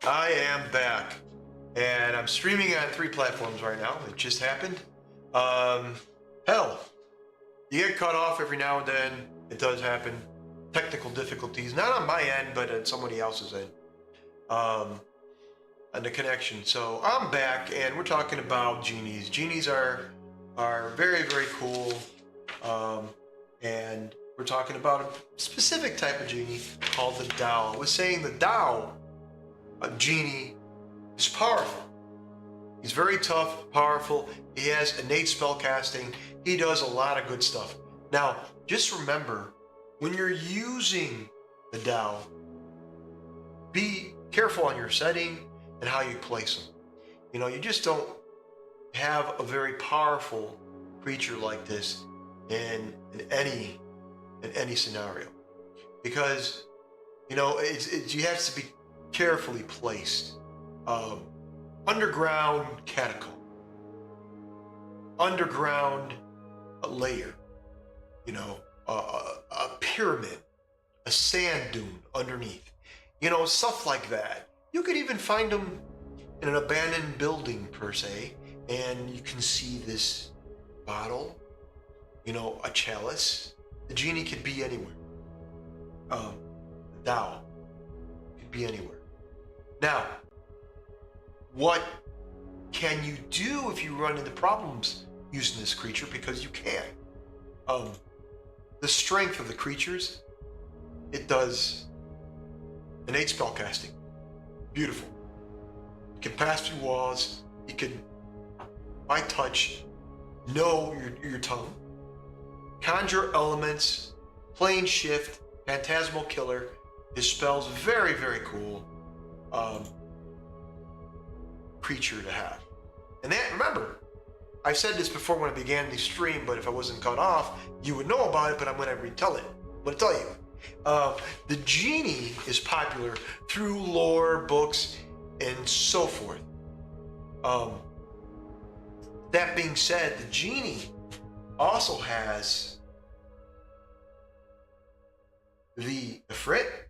I am back, and I'm streaming on 3 platforms right now. It just happened. Um, Hell, you get cut off every now and then. It does happen. Technical difficulties, not on my end, but at somebody else's end. Um, on the connection. So I'm back, and we're talking about genies. Genies are very very cool, and we're talking about a specific type of genie called the Tao. I was saying the Tao, a genie, is powerful. He's very tough, powerful. He has innate spell casting. He does a lot of good stuff. Now, just remember, when you're using the Tao, be careful on your setting and how you place them. You know, you just don't have a very powerful creature like this in any scenario, because you know you have to be carefully placed. Underground catacomb, underground layer, you know, a pyramid, a sand dune underneath, you know, stuff like that. You could even find them in an abandoned building per se, and you can see this bottle, you know, a chalice. The genie could be anywhere. The Tao could be anywhere. Now, what can you do if you run into problems using this creature? Because you can. The strength of the creatures, it does innate spell casting. Beautiful. You can pass through walls. You can, by touch, know your tongue. Conjure elements, plane shift, phantasmal killer. His spell's very, very cool. Creature to have. And that, remember, I've said this before when I began the stream, but if I wasn't cut off, you would know about it, but I'm going to retell it. I'm going to tell you. The genie is popular through lore, books, and so forth. That being said, the genie also has the Efreeti,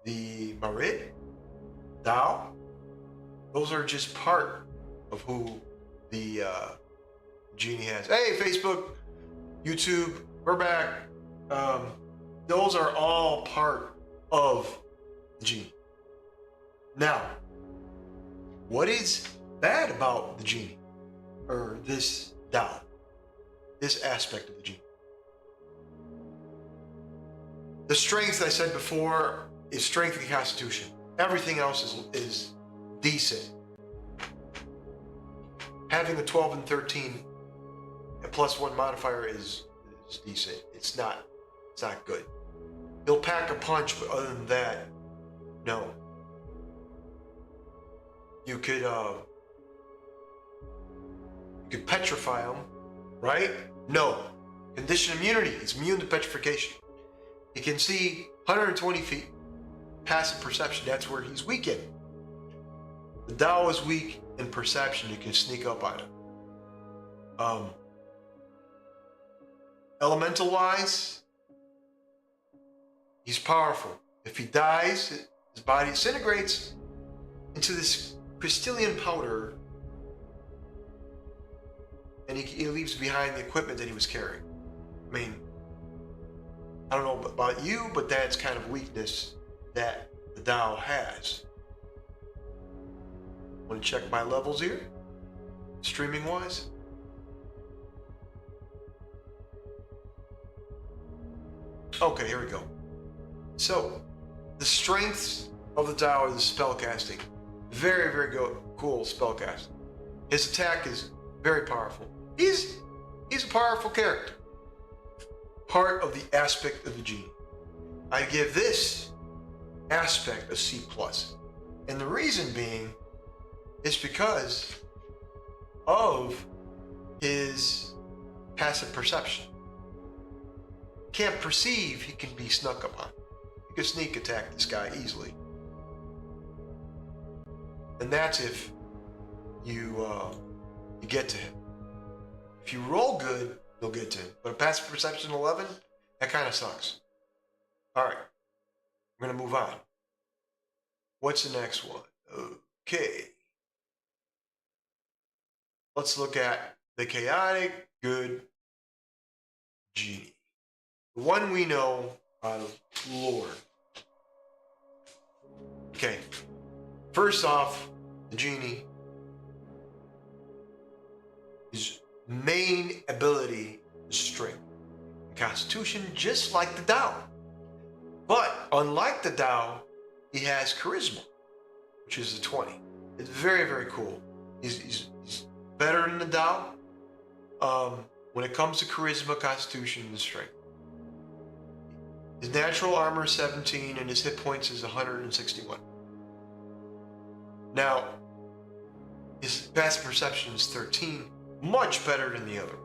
the Marid, Tao. Those are just part of who the genie has. Hey, Facebook, YouTube, we're back. Those are all part of the genie. Now, what is bad about the genie, or this Tao, this aspect of the genie? The strength I said before is strength and constitution. Everything else is decent. Having a 12 and 13 and +1 modifier is decent. It's not good. He'll pack a punch, but other than that, no. You could petrify him, right? No. Condition immunity. It's immune to petrification. He can see 120 feet. Passive perception, that's where he's weak in. The Tao is weak in perception. You can sneak up on him. Elemental wise, he's powerful. If he dies, his body disintegrates into this crystalline powder, and he leaves behind the equipment that he was carrying. I mean, I don't know about you, but that's kind of weakness that the Tao has. Want to check my levels here, streaming wise? Okay, here we go. So, the strengths of the Tao is spell casting. Very, very cool spell casting. His attack is very powerful. He's a powerful character. Part of the aspect of the genie. I give this aspect a C+. And the reason being is because of his passive perception. Can't perceive, he can be snuck upon. You can sneak attack this guy easily. And that's if you get to him. If you roll good, you'll get to him. But a passive perception 11, that kind of sucks. All right, we're gonna move on. What's the next one? Okay. Let's look at the chaotic good genie. The one we know out of lore. Okay. First off, the genie, his main ability is strength and constitution, just like the Tao. But unlike the Tao, he has charisma, which is a 20. It's very, very cool. He's better than the Tao when it comes to charisma, constitution, and strength. His natural armor is 17 and his hit points is 161. Now, his passive perception is 13, much better than the other.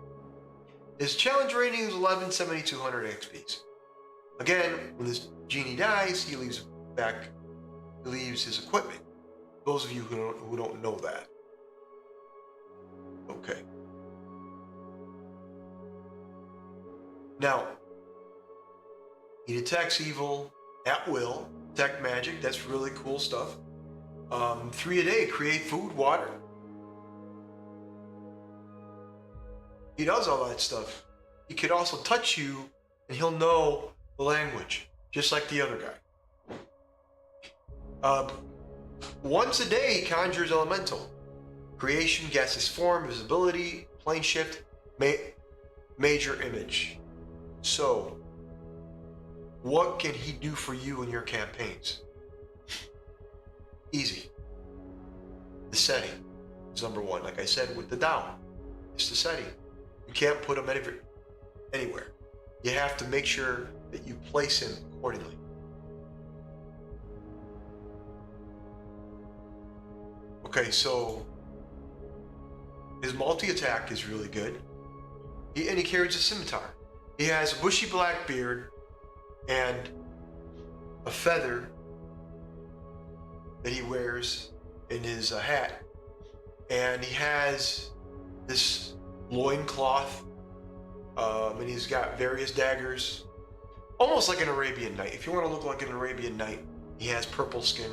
His challenge rating is 11, 7,200 XPs. Again, when this genie dies, he leaves his equipment. Those of you who don't know that. Okay. Now, he detects evil at will, detect magic, that's really cool stuff. 3 a day, create food, water. He does all that stuff. He could also touch you and he'll know the language, just like the other guy. Once a day, he conjures elemental. Creation, gaseous form, visibility, plane shift, major image. So, what can he do for you in your campaigns? Easy. The setting is number one. Like I said with the Tao, it's the setting. You can't put him anywhere. You have to make sure that you place him accordingly. Okay, so his multi-attack is really good. And he carries a scimitar. He has a bushy black beard and a feather that he wears in his hat. And he has this loincloth, and he's got various daggers, almost like an Arabian Knight. If you want to look like an Arabian Knight, he has purple skin.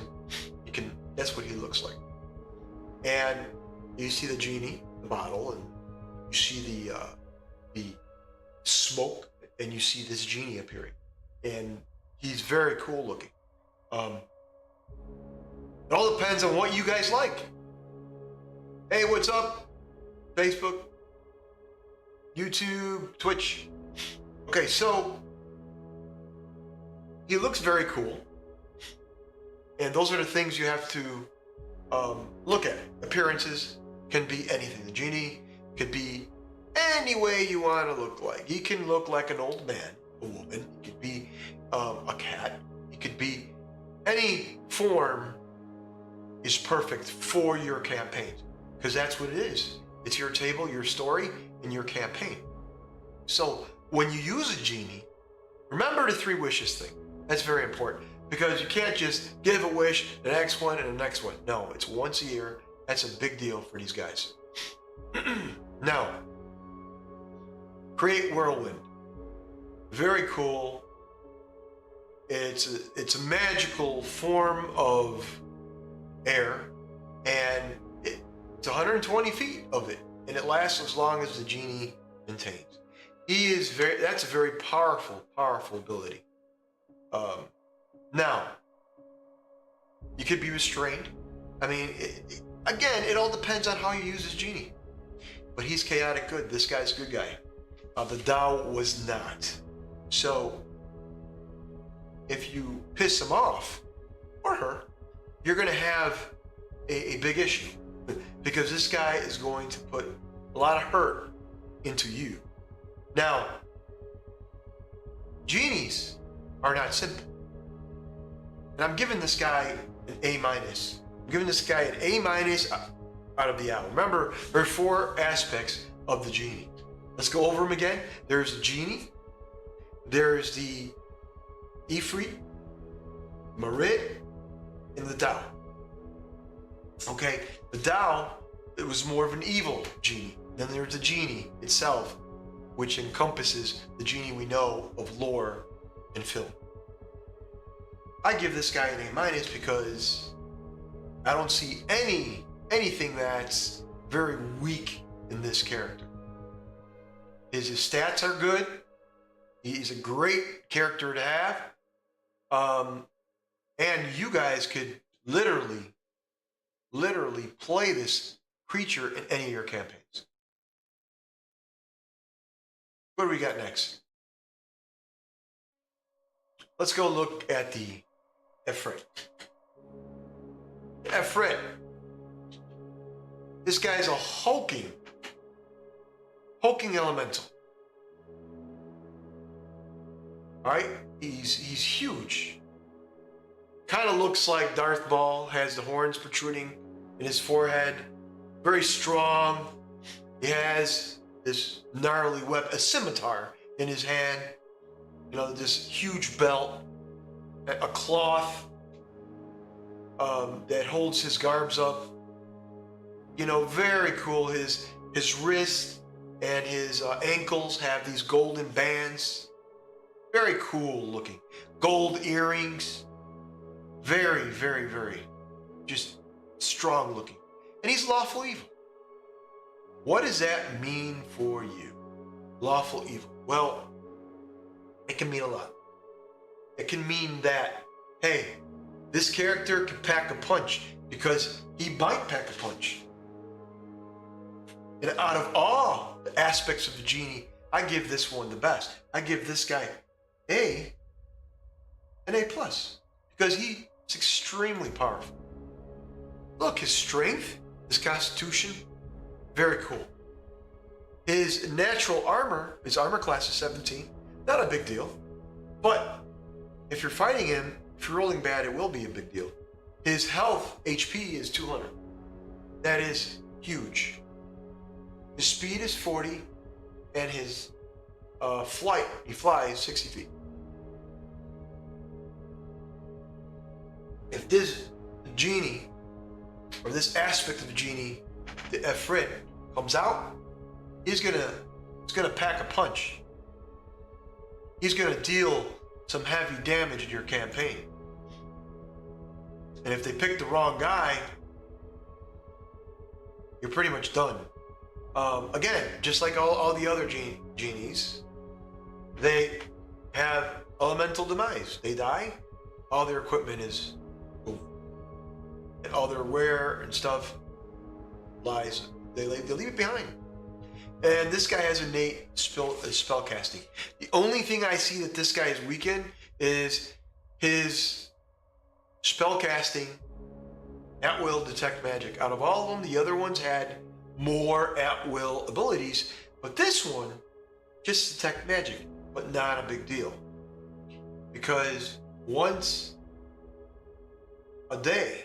That's what he looks like. And you see the genie, the bottle, and you see the smoke, and you see this genie appearing. And he's very cool looking. It all depends on what you guys like. Hey, what's up? Facebook, YouTube, Twitch. Okay, so he looks very cool. And those are the things you have to look at. Appearances can be anything. The genie could be any way you want to look like. He can look like an old man, a woman. He could be a cat. He could be any form is perfect for your campaigns, because that's what it is. It's your table, your story, and your campaign. So when you use a genie, remember the 3 wishes thing. That's very important, because you can't just give a wish, the next one, and the next one. No, it's once a year. That's a big deal for these guys. Now, create whirlwind. Very cool. It's a magical form of air, and it's 120 feet of it, and it lasts as long as the genie maintains. That's a very powerful ability. Now, you could be restrained. I mean, again, it all depends on how you use this genie. But he's chaotic good. This guy's a good guy. The Tao was not. So, if you piss him off, or her, you're going to have a big issue. Because this guy is going to put a lot of hurt into you. Now, genies are not simple. And I'm giving this guy an A-. I'm giving this guy an A- out of the hour. Remember, there are 4 aspects of the genie. Let's go over them again. There's the genie. There's the Efreeti, Marit, and the Tao. Okay, the Tao, it was more of an evil genie. Then there's the genie itself, which encompasses the genie we know of lore and film. I give this guy an A- because I don't see anything that's very weak in this character. His stats are good. He's a great character to have. And you guys could literally play this creature in any of your campaigns. What do we got next? Let's go look at the Efreeti. Efreeti. This guy's a hulking elemental. All right, he's huge. Kind of looks like Darth Maul, has the horns protruding in his forehead. Very strong. He has this gnarly weapon, a scimitar in his hand. You know, this huge belt, a cloth that holds his garbs up. You know, very cool. His wrist and his ankles have these golden bands. Very cool looking. Gold earrings. Very, very, very just strong looking. And he's lawful evil. What does that mean for you? Lawful evil. Well, it can mean a lot. It can mean that, hey, this character can pack a punch because he might pack a punch. And out of all the aspects of the genie, I give this one the best. I give this guy an A+, because he's extremely powerful. Look, his strength, his constitution, very cool. His natural armor, his armor class is 17. Not a big deal. But if you're fighting him, if you're rolling bad, it will be a big deal. His health, HP, is 200. That is huge. His speed is 40, and his flight, he flies 60 feet. If this genie, or this aspect of the genie, the Efreeti, comes out, he's gonna pack a punch. He's gonna deal some heavy damage in your campaign. And if they pick the wrong guy, you're pretty much done. Again, just like all the other genies, they have elemental demise. They die, all their equipment is boom. And all their wear and stuff lies. They leave it behind. And this guy has innate spell casting. The only thing I see that this guy is weak in is his spell casting at will detect magic. Out of all of them, the other ones had more at will abilities, but this one just detect magic, but not a big deal. Because once a day,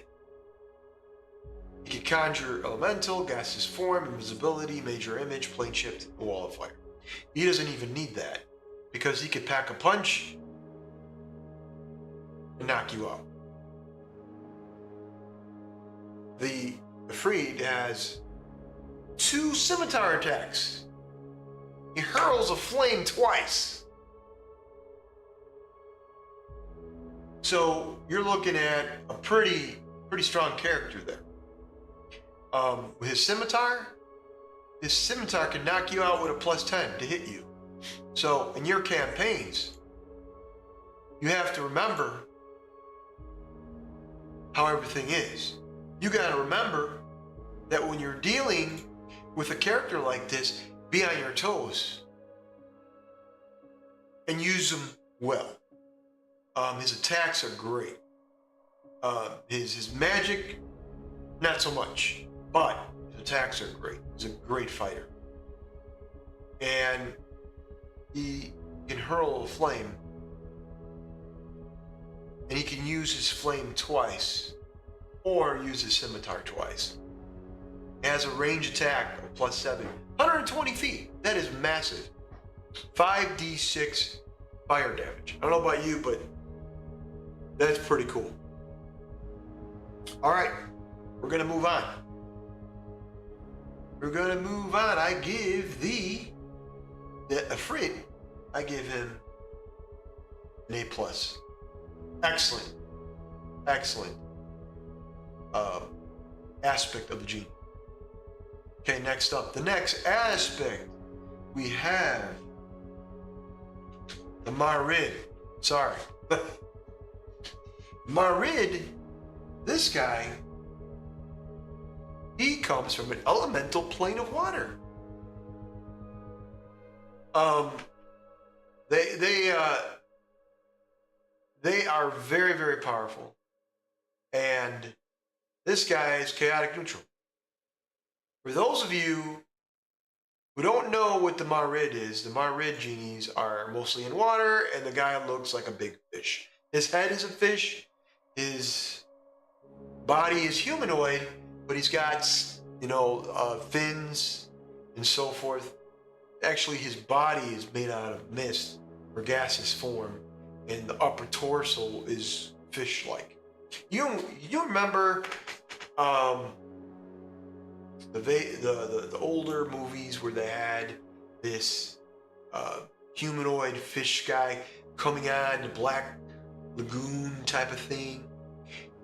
he can conjure elemental, gaseous form, invisibility, major image, plane shift, a wall of fire. He doesn't even need that because he could pack a punch and knock you out. The Efreeti has 2 scimitar attacks. He hurls a flame twice. So you're looking at a pretty strong character there. With his scimitar can knock you out with a +10 to hit you. So in your campaigns, you have to remember how everything is. You got to remember that when you're dealing with a character like this, be on your toes and use them well. His attacks are great. His magic, not so much. But his attacks are great. He's a great fighter. And he can hurl a flame. And he can use his flame twice. Or use his scimitar twice. He has a range attack of +7. 120 feet. That is massive. 5d6 fire damage. I don't know about you, but that's pretty cool. All right. We're going to move on. I give the Efreeti, I give him an A+. Excellent. uh, aspect of the genie. Okay, next up, the next aspect we have the Marid. Sorry. Marid, this guy, he comes from an elemental plane of water. They are very, very powerful. And this guy is chaotic neutral. For those of you who don't know what the Marid is, the Marid genies are mostly in water, and the guy looks like a big fish. His head is a fish, his body is humanoid, but he's got, fins and so forth. Actually, his body is made out of mist or gaseous form, and the upper torso is fish-like. You remember the older movies where they had this humanoid fish guy coming on the Black Lagoon type of thing?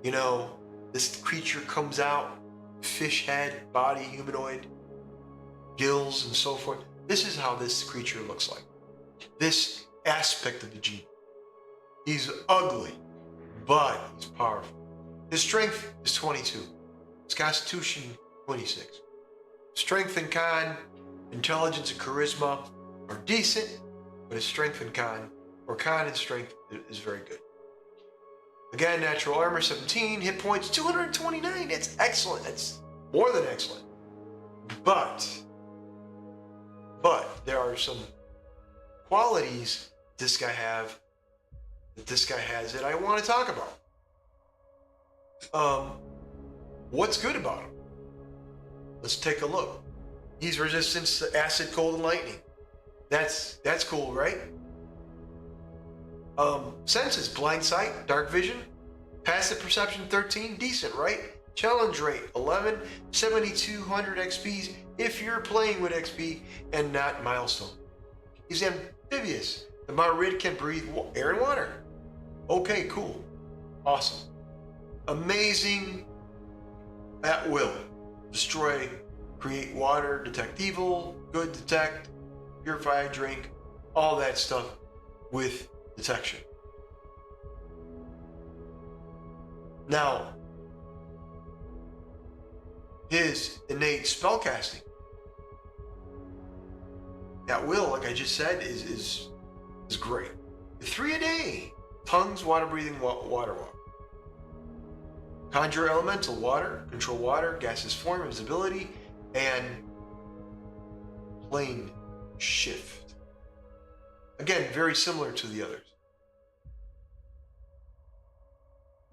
You know, this creature comes out, fish head, body, humanoid, gills, and so forth. This is how this creature looks like. This aspect of the genie. He's ugly, but he's powerful. His strength is 22. His constitution, 26. Strength and con, intelligence and charisma are decent, but his strength and con, or con and strength, is very good. Again, natural armor, 17. Hit points, 229. That's excellent. That's more than excellent. But there are some qualities this guy has that I want to talk about. What's good about him? Let's take a look. He's resistant to acid, cold, and lightning. That's cool, right? Senses, blind sight, dark vision, passive perception, 13, decent, right? Challenge rate, 11, 7,200 XPs if you're playing with XP and not milestone. He's amphibious. The Marid can breathe air and water. Okay, cool. Awesome. Amazing at will. Destroy, create water, detect evil, good detect, purify, drink, all that stuff with detection. Now, his innate spellcasting at will, like I just said, is great. 3 a day. Tongues, water breathing, water walk. Conjure elemental, water, control water, gaseous form, invisibility, and plane shift. Again, very similar to the others.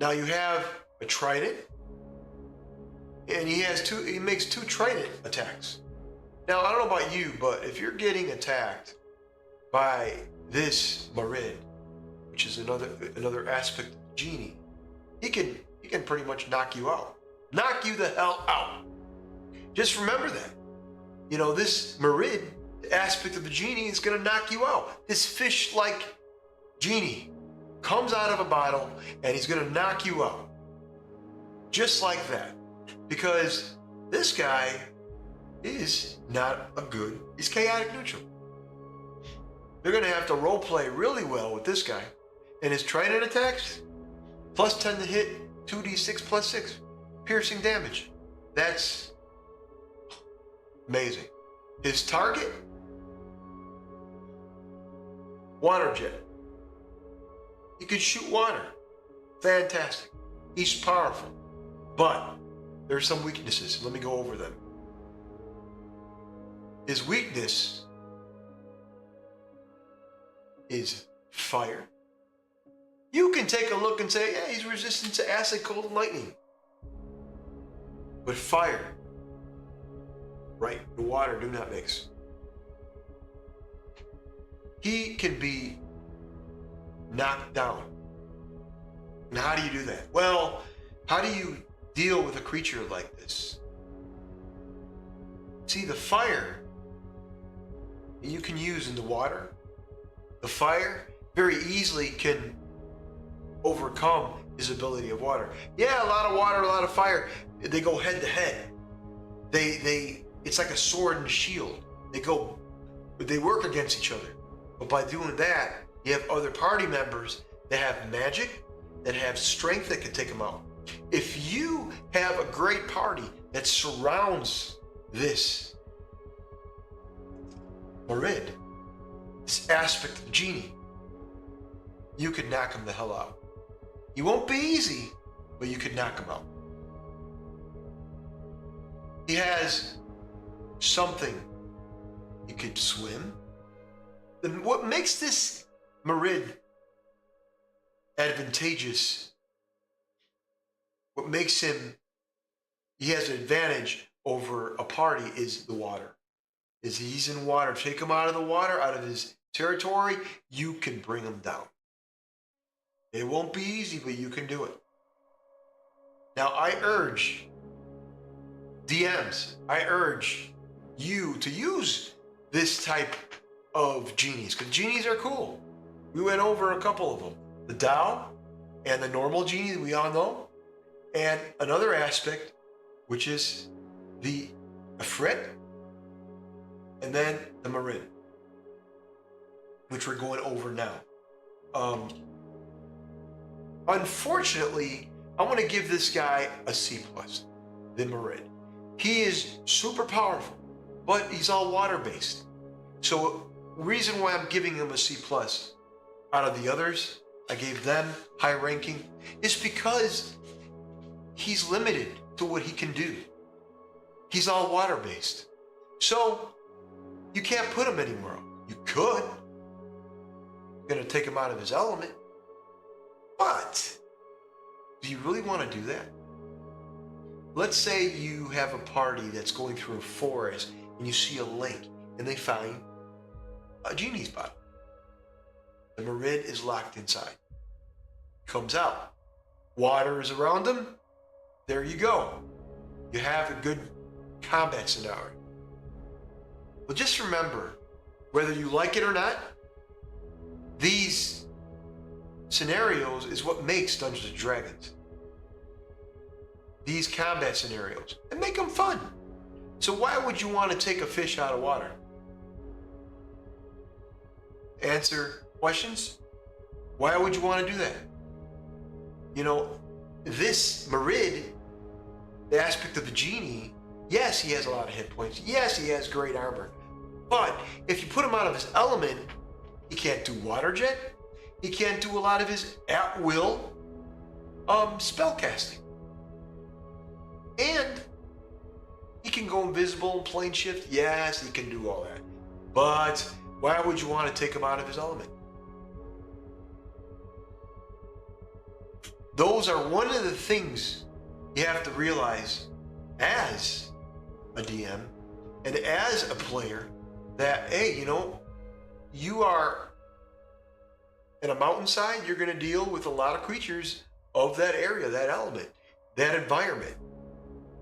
Now you have a trident, and he makes 2 trident attacks. Now, I don't know about you, but if you're getting attacked by this Marid, which is another aspect of the genie, he can pretty much knock you out. Knock you the hell out. Just remember that. You know, this Marid aspect of the genie is going to knock you out. This fish-like genie comes out of a bottle and he's going to knock you out. Just like that. Because this guy is not he's chaotic neutral. They're going to have to roleplay really well with this guy. And his trident attacks, plus 10 to hit, 2d6 plus 6. Piercing damage. That's amazing. His target, water jet. He can shoot water. Fantastic. He's powerful. But there's some weaknesses. Let me go over them. His weakness is fire. You can take a look and say, yeah, he's resistant to acid, cold, and lightning. But fire, right, and water do not mix. He can be knocked down. And how do you do that? Well, how do you deal with a creature like this? See, the fire you can use in the water, the fire very easily can overcome his ability of water. Yeah, a lot of water, a lot of fire. They go head to head. It's like a sword and shield. They work against each other. But by doing that, you have other party members that have magic, that have strength that can take them out. If you have a great party that surrounds this Marid, this aspect of Genie, you could knock him the hell out. He won't be easy, but you could knock him out. He has something. He could swim. And what makes this Marid advantageous, what makes him, he has an advantage over a party is the water. Is he's in water. Take him out of the water, out of his territory, you can bring him down. It won't be easy, but you can do it. Now, I urge DMs, I urge you to use this type of genies, because genies are cool. We went over a couple of them. The Tao and the normal genie that we all know, and another aspect, which is the Efreeti, and then the Marid, which we're going over now. Unfortunately, I want to give this guy a C+, the Marid. He is super powerful, but he's all water-based. So the reason why I'm giving him a C+ out of the others, I gave them high ranking, is because he's limited to what he can do. He's all water-based. So you can't put him anywhere else. You could. You're going to take him out of his element. But do you really want to do that? Let's say you have a party that's going through a forest and you see a lake and they find a genie's bottle. The Marid is locked inside. Comes out. Water is around him. There you go. You have a good combat scenario. But just remember, whether you like it or not, these scenarios is what makes Dungeons and Dragons. These combat scenarios, and make them fun. So why would you want to take a fish out of water? Answer questions? Why would you want to do that? You know, this Marid, the aspect of the genie, yes, he has a lot of hit points. Yes, he has great armor. But if you put him out of his element, he can't do water jet. He can't do a lot of his at-will spell casting. And he can go invisible and plane shift. Yes, he can do all that. But why would you want to take him out of his element? Those are one of the things you have to realize as a DM and as a player that, hey, you know, you are in a mountainside, you're going to deal with a lot of creatures of that area, that element, that environment.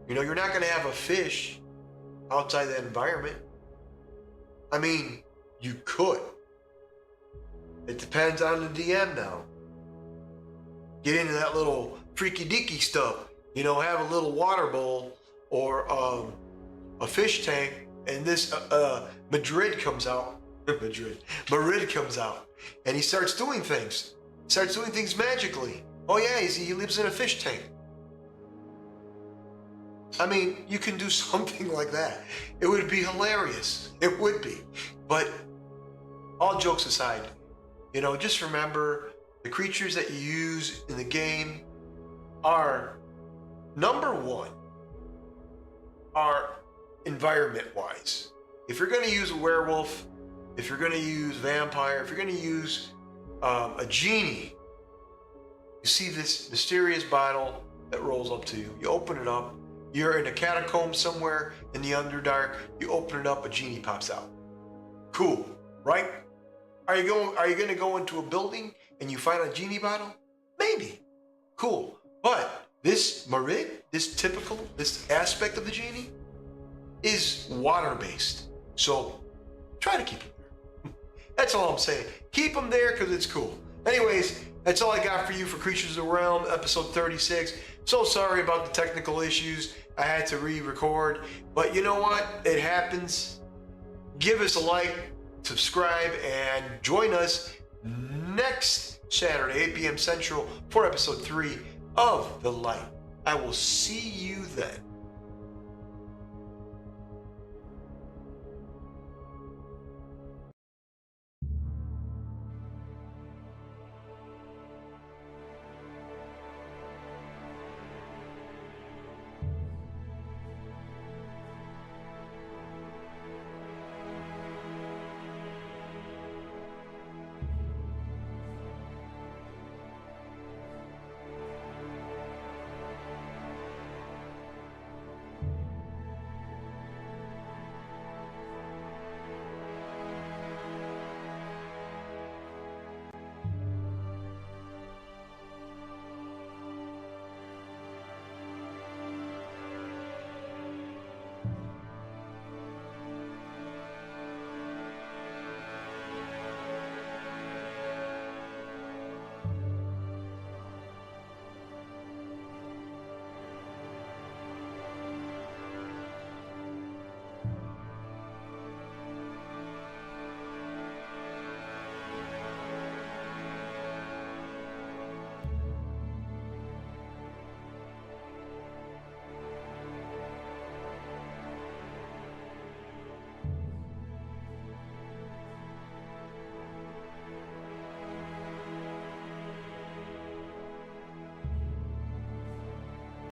You know, you're not going to have a fish outside that environment. I mean, you could. It depends on the DM now. Get into that little freaky deaky stuff. You know, have a little water bowl or a fish tank, and this Marid comes out, and he starts doing things. Starts doing things magically. Oh yeah, he lives in a fish tank. I mean, you can do something like that. It would be hilarious. It would be. But all jokes aside, you know, just remember the creatures that you use in the game are, number one, are environment-wise. If you're going to use a werewolf, if you're going to use vampire, if you're going to use a genie, you see this mysterious bottle that rolls up to you. You open it up. You're in a catacomb somewhere in the Underdark. You open it up, a genie pops out. Cool, right? Are you going to go into a building and you find a genie bottle? Maybe. Cool. But this Marid, this aspect of the genie, is water-based. So try to keep it there. That's all I'm saying. Keep them there because it's cool. Anyways, That's all I got for you for Creatures of the Realm, episode 36. So sorry about the technical issues. I had to re-record, but you know what? It happens. Give us a like, subscribe, and join us next Saturday, 8 p.m. Central, for episode 3 of The Light. I will see you then.